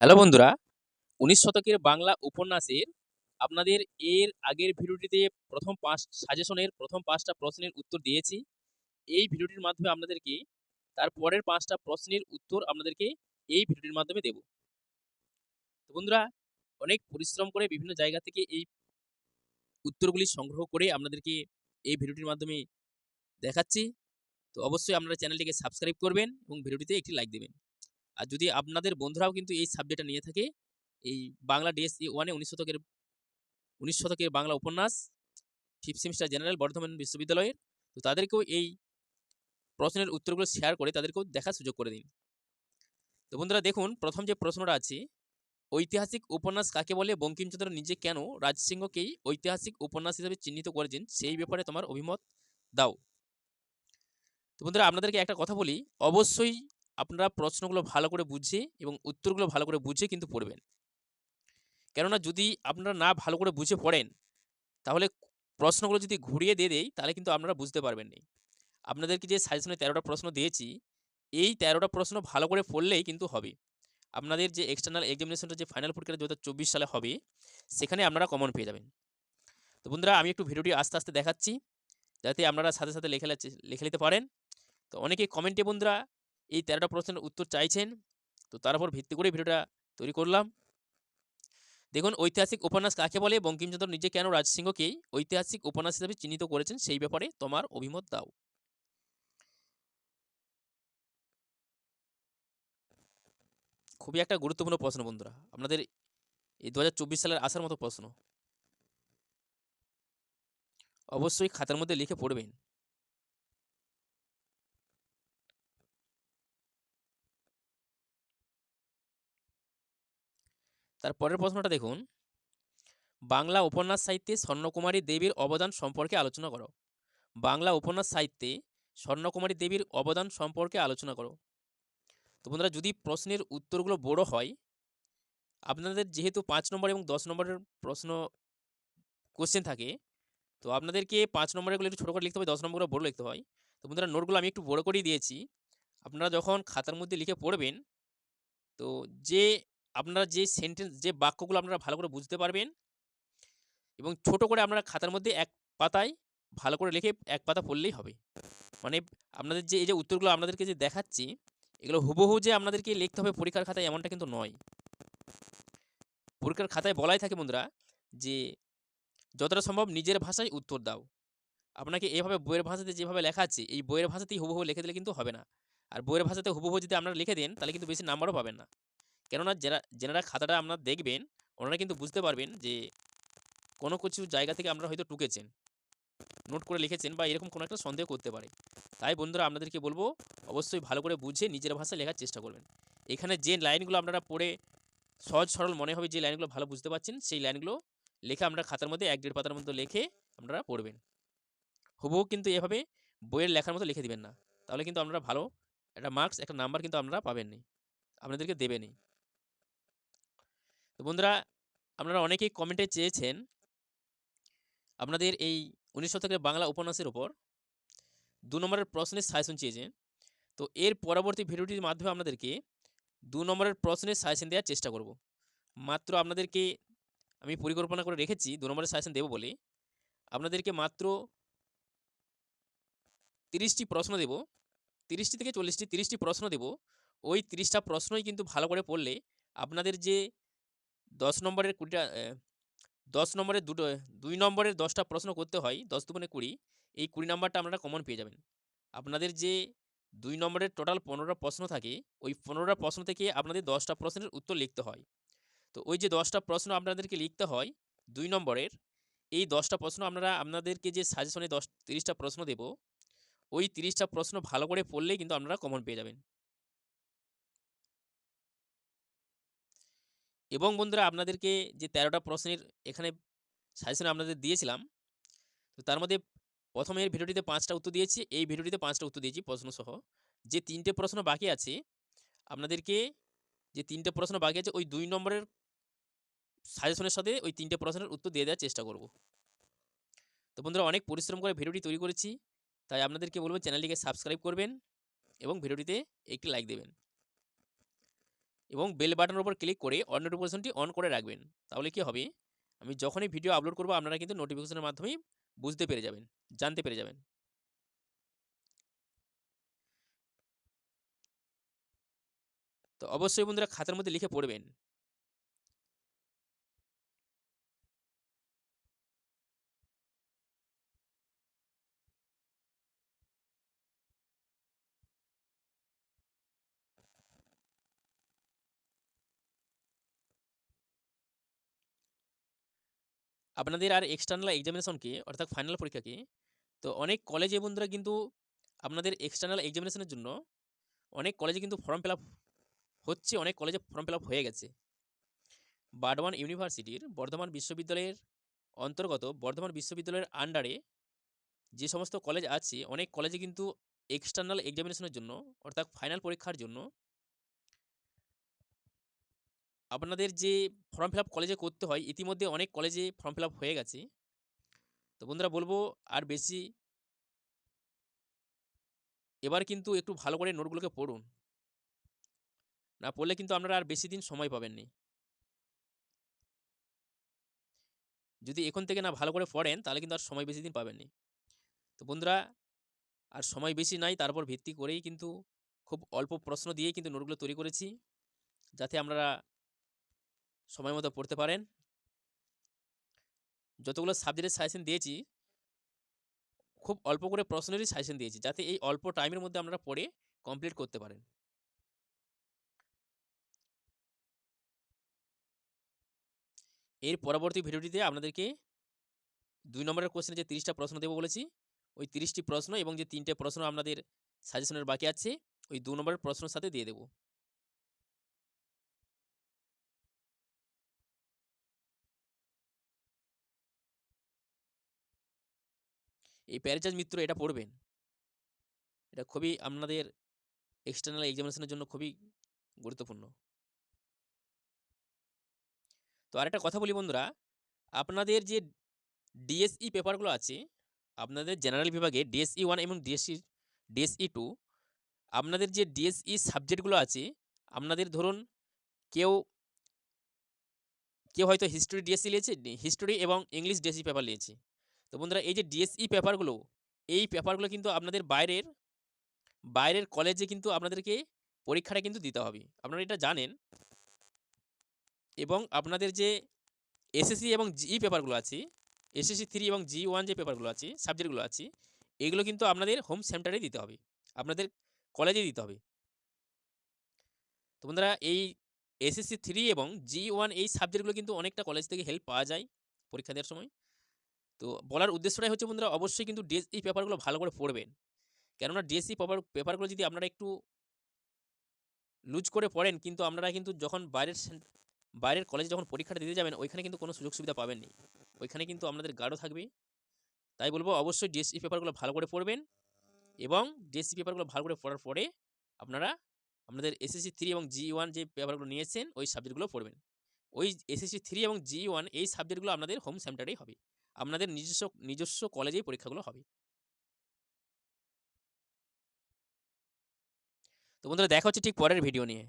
Hello বন্ধুরা, ১৯ শতকের বাংলা উপন্যাসের আপনাদের এর আগের ভিডিওটিতে প্রথম ৫ সাজেশনের প্রথম ৫ টা প্রশ্নের উত্তর দিয়েছি। এই ভিডিওটির মাধ্যমে আপনাদেরকে তার পরের ৫ টা প্রশ্নের উত্তর আপনাদেরকে এই ভিডিওটির মাধ্যমে দেব। তো বন্ধুরা, অনেক পরিশ্রম করে বিভিন্ন জায়গা থেকে এই উত্তরগুলি সংগ্রহ করে আপনাদেরকে এই ভিডিওটির মাধ্যমে দেখাচ্ছি। তো অবশ্যই আপনারা চ্যানেলটিকে সাবস্ক্রাইব করবেন এবং ভিডিওটিতে একটি লাইক দিবেন। আর যদি আপনাদের বন্ধুরাও কিন্তু এই সাবজেক্টটা নিয়ে থাকে, এই বাংলা ডিএসসি 1 এ ১৯ শতকের বাংলা উপন্যাস 5th সেমিস্টার জেনারেল বর্ধমান বিশ্ববিদ্যালয়ের, তো তাদেরকেও এই প্রশ্নের উত্তরগুলো শেয়ার করে তাদেরকেও দেখার সুযোগ করে দিন। তো বন্ধুরা দেখুন, প্রথম যে প্রশ্নটা আছে, ঐতিহাসিক উপন্যাস কাকে বলে? বঙ্কিমচন্দ্র নিজে কেন রাজসিংহকেই ঐতিহাসিক উপন্যাস হিসেবে চিহ্নিত করেছেন, সেই ব্যাপারে তোমার অভিমত দাও। তো বন্ধুরা আপনাদেরকে একটা কথা বলি, অবশ্যই আপনারা প্রশ্নগুলো ভালো করে বুঝে এবং উত্তরগুলো ভালো করে বুঝে কিন্তু পড়বেন। কেননা যদি আপনারা না ভালো করে বুঝে পড়েন, তাহলে প্রশ্নগুলো যদি ঘুরিয়ে দিয়ে দেই, তাহলে কিন্তু আপনারা বুঝতে পারবেন না। আপনাদেরকে যে সাজেশনে ১৩ টা প্রশ্ন দিয়েছি, এই ১৩ টা প্রশ্ন ভালো করে পড়লেই কিন্তু হবে। আপনাদের যে এক্সটার্নাল এক্সামিনেশনটা যে ফাইনাল পরীক্ষাটা ২০২৪ সালে হবে, সেখানে আপনারা কমন পেয়ে যাবেন। তো বন্ধুরা আমি একটু ভিডিওটি আস্তে, আস্তে দেখাচ্ছি, যাতে আপনারা সাথে, সাথে লিখে নিতে পারেন। তো অনেকেই কমেন্টে বন্ধুরা এই ১৩ টা প্রশ্নের উত্তর চাইছেন। তো তার উপর ভিত্তি করে ভিডিওটা তৈরি করলাম। দেখুন, ঐতিহাসিক উপন্যাস কাকে বলে? বঙ্কিমচন্দ্র নিজে কেন রাজসিংহকেই ঐতিহাসিক উপন্যাস হিসেবে চিহ্নিত করেছেন, সেই ব্যাপারে তোমার অভিমত দাও। খুবই একটা গুরুত্বপূর্ণ প্রশ্ন বন্ধুরা। আপনাদের এই ২০২৪ সালের আসার মতো প্রশ্ন। অবশ্যই খাতার মধ্যে লিখে পড়বেন। তার পরের প্রশ্নটা দেখুন, বাংলা উপন্যাস সাহিত্যে স্বর্ণকুমারী দেবীর অবদান সম্পর্কে আলোচনা করো। বাংলা উপন্যাস সাহিত্যে স্বর্ণকুমারী দেবীর অবদান সম্পর্কে আলোচনা করো। তো বন্ধুরা যদি প্রশ্নের উত্তরগুলো বড় হয়, আপনাদের যেহেতু ৫ নম্বর এবং ১০ নম্বরের প্রশ্ন কোশ্চেন থাকে, তো আপনাদেরকে ৫ নম্বরেরগুলো একটু ছোট করে লিখতে হবে, ১০ নম্বরগুলো বড় লিখতে হয়। তো বন্ধুরা নোটগুলো আমি একটু বড় করেই দিয়েছি। আপনারা যখন খাতার মধ্যে লিখে পড়বেন, তো যে আপনারা যে সেন্টেন্স যে বাক্যগুলো আপনারা ভালো করে বুঝতে পারবেন এবং ছোট করে আপনারা খাতার মধ্যে এক পাতায় ভালো করে লিখে এক পাতা পড়লেই হবে। মানে আপনাদের যে এই যে উত্তরগুলো আপনাদেরকে যে দেখাচ্ছি, এগুলো হুবহু যে আপনাদেরকে লিখতে হবে পরীক্ষার খাতায়, এমনটা কিন্তু নয়। পরীক্ষার খাতায় বলাই থাকে বন্ধুরা যে যতটা সম্ভব নিজের ভাষায় উত্তর দাও। আপনাকে এভাবে বইয়ের ভাষাতে যেভাবে লেখা আছে, এই বইয়ের ভাষাতেই হুবহু লিখে দিলে কিন্তু হবে না। আর বইয়ের ভাষাতে হুবহু যদি আপনারা লিখে দেন, তাহলে কিন্তু বেশি নাম্বারও পাবেন না। কেননা যেনারা খাতাটা আপনারা দেখবেন, ওনারা কিন্তু বুঝতে পারবেন যে কোনো কিছু জায়গা থেকে আপনারা হয়তো টুকেছেন, নোট করে লিখেছেন বা এরকম কোনো একটা সন্দেহ করতে পারে। তাই বন্ধুরা আপনাদেরকে বলব, অবশ্যই ভালো করে বুঝে নিজের ভাষায় লেখার চেষ্টা করবেন। এখানে যে লাইনগুলো আপনারা পড়ে সহজ সরল মনে হবে, যে লাইনগুলো ভালো বুঝতে পারছেন, সেই লাইনগুলো লিখে আপনারা খাতার মধ্যে ১-১.৫ পাতার মতো লিখে আপনারা পড়বেন। হুবহু কিন্তু এভাবে বইয়ের লেখার মতো লিখে দিবেন না। তাহলে কিন্তু আপনারা ভালো একটা মার্কস, একটা নাম্বার কিন্তু আপনারা পাবেনই। আপনাদেরকে দেবেনই। তো বন্ধুরা, আপনারা অনেকেই কমেন্টে চেয়েছেন আপনাদের এই ১৯ শতকের বাংলা উপন্যাসের উপর ২ নম্বরের প্রশ্নের সাজেশন চেয়েছেন। তো এর পরবর্তী ভিডিওটির মাধ্যমে আপনাদেরকে ২ নম্বরের প্রশ্নের সাজেশন দেওয়ার চেষ্টা করব। মাত্র আপনাদেরকে আমি পরিকল্পনা করে রেখেছি ২ নম্বরের সাজেশন দেব বলে। আপনাদেরকে মাত্র ৩০ টি প্রশ্ন দেব। ৩০ টি থেকে ৪০ টি ৩০ টি প্রশ্ন দেব। ওই ৩০ টা প্রশ্নই কিন্তু ভালো করে পড়লে আপনাদের যে ১০ নম্বরের ২০ টা ১০ নম্বরের ২ নম্বরের ১০ টা প্রশ্ন করতে হয়, ১০ দুগুণে ২০, এই ২০ নাম্বারটা আপনারা কমন পেয়ে যাবেন। আপনাদের যে ২ নম্বরের টোটাল ১৫ টা প্রশ্ন থাকে, ওই ১৫ টা প্রশ্ন থেকে আপনাদের ১০ টা প্রশ্নের উত্তর লিখতে হয়। তো ওই যে ১০ টা প্রশ্ন আপনাদেরকে লিখতে হয় ২ নম্বরের, এই ১০ টা প্রশ্ন আপনারা আপনাদেরকে যে সাজেশনে ৩০ টা প্রশ্ন দেব, ওই ৩০ টা প্রশ্ন ভালো করে পড়লেই কিন্তু আপনারা কমন পেয়ে যাবেন। এবং বন্ধুরা আপনাদেরকে যে ১৩ টা প্রশ্নের এখানে সাজেশন আপনাদের দিয়েছিলাম, তো তার মধ্যে ১ম এর ভিডিওটিতে ৫ টা উত্তর দিয়েছি, এই ভিডিওটিতে ৫ টা উত্তর দিয়েছি প্রশ্নসহ। যে ৩ টে প্রশ্ন বাকি আছে, আপনাদেরকে যে ৩ টে প্রশ্ন বাকি আছে, ওই ২ নম্বরের সাজেশনের সাথে ওই ৩ টে প্রশ্নের উত্তর দিয়ে দেওয়ার চেষ্টা করব। তো বন্ধুরা অনেক পরিশ্রম করে ভিডিওটি তৈরি করেছি। তাই আপনাদেরকে বলব চ্যানেলটিকে সাবস্ক্রাইব করবেন এবং ভিডিওটিতে একটি লাইক দেবেন। এবং বেল বাটনের উপর ক্লিক করে অল নোটিফিকেশনটি অন করে রাখবেন। তাহলে কি হবে, আমি যখনই ভিডিও আপলোড করব আপনারা কিন্তু নোটিফিকেশনের মাধ্যমেই বুঝতে পেরে যাবেন, জানতে পেরে যাবেন। তো অবশ্যই বন্ধুরা খাতার মধ্যে লিখে পড়বেন। আপনাদের আর এক্সটার্নাল এক্সামিনেশনকে অর্থাৎ ফাইনাল পরীক্ষাকে তো অনেক কলেজে বন্ধুরা কিন্তু আপনাদের এক্সটার্নাল এক্সামিনেশনের জন্য অনেক কলেজে কিন্তু ফর্ম ফিল আপ হচ্ছে, অনেক কলেজে ফর্ম ফিল আপ হয়ে গেছে। বার্ডওয়ান ইউনিভার্সিটির বর্ধমান বিশ্ববিদ্যালয়ের অন্তর্গত বর্ধমান বিশ্ববিদ্যালয়ের আন্ডারে যে সমস্ত কলেজ আছে, অনেক কলেজে কিন্তু এক্সটার্নাল এক্সামিনেশনের জন্য অর্থাৎ ফাইনাল পরীক্ষার জন্য আপনাদের যে ফর্ম ফিল আপ কলেজে করতে হয়, ইতিমধ্যে অনেক কলেজে ফর্ম ফিল আপ হয়ে গেছে। তো বন্ধুরা বলবো আর বেশি এবার কিন্তু একটু ভালো করে নোটগুলোকে পড়ুন, না পড়লে কিন্তু আপনারা আর বেশি দিন সময় পাবেন নি। যদি এখন থেকে না ভালো করে পড়েন তাহলে কিন্তু আর সময় বেশি দিন পাবেন নি। তো বন্ধুরা আর সময় বেশি নাই, তারপর ভিত্তি করেই কিন্তু খুব অল্প প্রশ্ন দিয়েই কিন্তু নোটগুলো তৈরি করেছি, যাতে আপনারা সময় মতো পড়তে পারেন। যতগুলো সাবজেক্টের সাজেশন দিয়েছি খুব অল্প করে প্রশ্নেরই সাজেশন দিয়েছি, যাতে এই অল্প টাইমের মধ্যে আপনারা পড়ে কমপ্লিট করতে পারেন। এর পরবর্তী ভিডিওটিতে আপনাদেরকে 2 নম্বরের কোশ্চেনে যে 30টা প্রশ্ন দেবো বলেছি, ওই 30টি প্রশ্ন এবং যে 3টে প্রশ্ন আপনাদের সাজেশনের বাকি আছে, ওই 2 নম্বরের প্রশ্নের সাথে দিয়ে দেবো। এই প্যারিজাজ মিত্র এটা পড়বেন। এটা খুবই আপনাদের এক্সটার্নাল এক্সামিনেশনের জন্য খুবই গুরুত্বপূর্ণ। তো আরেকটা কথা বলি বন্ধুরা, আপনাদের যে ডিএসই পেপারগুলো আছে, আপনাদের জেনারেল বিভাগে ডিএসই 1 এবং ডিএসই 2, আপনাদের যে ডিএসই সাবজেক্টগুলো আছে, আপনাদের ধরুন কেউ কেউ হয়তো হিস্ট্রি ডিএসসি নিয়েছে, হিস্ট্রি এবং ইংলিশ ডিএসসি পেপার নিয়েছে। তো বন্ধুরা এই যে ডিএসই পেপারগুলো, এই পেপারগুলো কিন্তু আপনাদের বাইরের বাইরের কলেজে কিন্তু আপনাদেরকে পরীক্ষাটা কিন্তু দিতে হবে, আপনারা এটা জানেন। এবং আপনাদের যে এসএসসি এবং জিই পেপারগুলো আছে, এসএসসি 3 এবং জি1 যে পেপারগুলো আছে, সাবজেক্টগুলো আছে, এগুলো কিন্তু আপনাদের হোম সেন্টারে দিতে হবে, আপনাদের কলেজে দিতে হবে। তো বন্ধুরা এই এসএসসি 3 এবং জি1 এই সাবজেক্টগুলো কিন্তু অনেকটা কলেজ থেকে হেল্প পাওয়া যায় পরীক্ষা দেওয়ার সময়। তো বলার উদ্দেশ্যটাই হচ্ছে বন্ধুরা অবশ্যই কিন্তু ডিএসই পেপারগুলো ভালো করে পড়বেন। কেননা ডিএসই পেপারগুলো যদি আপনারা একটু লুজ করে পড়েন, কিন্তু আপনারা কিন্তু যখন বাইরের কলেজে যখন পরীক্ষাটা দিতে যাবেন, ওইখানে কিন্তু কোনো সুযোগ সুবিধা পাবেন নি। ওইখানে কিন্তু আপনাদের গার্ডও থাকবে। তাই বলবো অবশ্যই ডিএসই পেপারগুলো ভালো করে পড়বেন, এবং ডিএসই পেপারগুলো ভালো করে পড়ার পরে আপনারা আপনাদের এসএসসি 3 এবং জি1 যে পেপারগুলো নিয়েছেন ওই সাবজেক্টগুলো পড়বেন। ওই এসএসসি 3 এবং জি1 এই সাবজেক্টগুলো আপনাদের হোম সেন্টারেই হবে, আপনাদের নিজস্ব কলেজেই পরীক্ষাগুলো হবে। তো বন্ধুরা দেখা হচ্ছে ঠিক পরের ভিডিও নিয়ে।